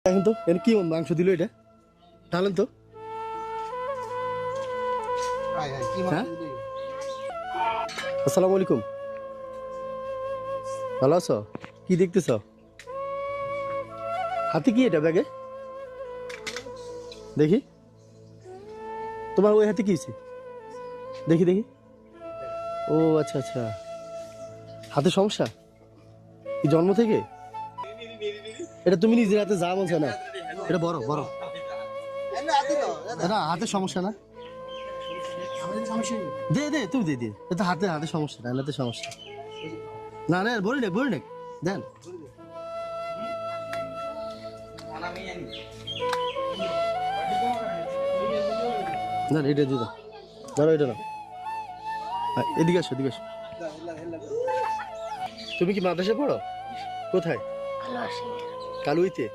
এখন তো এর কি মাংস দিল এটা ঢালেন তো। হ্যাঁ আসসালামু আলাইকুম, ভালো আছো? কি দেখতেছ? হাতে কি এটা ব্যাগে? দেখি তোমার ওই হাতে কি হয়েছে? দেখি দেখি। ও আচ্ছা আচ্ছা, হাতে সমস্যা কি জন্ম থেকে? এটা তুমি নিজের হাতে যা বলছো না, এটা বড় বড় না, হাতে সমস্যা না। দে দে তুমি দে দিয়ে, এটা হাতে হাতে সমস্যা না, হাতে সমস্যা না না, বলি না দেন। না এটা দিয়ে দাও, ধরো এটা না। এদিকে আসো এদিকে আসো। তুমি কি মাদ্রাসা পড়ো? কোথায়? কালুইতে।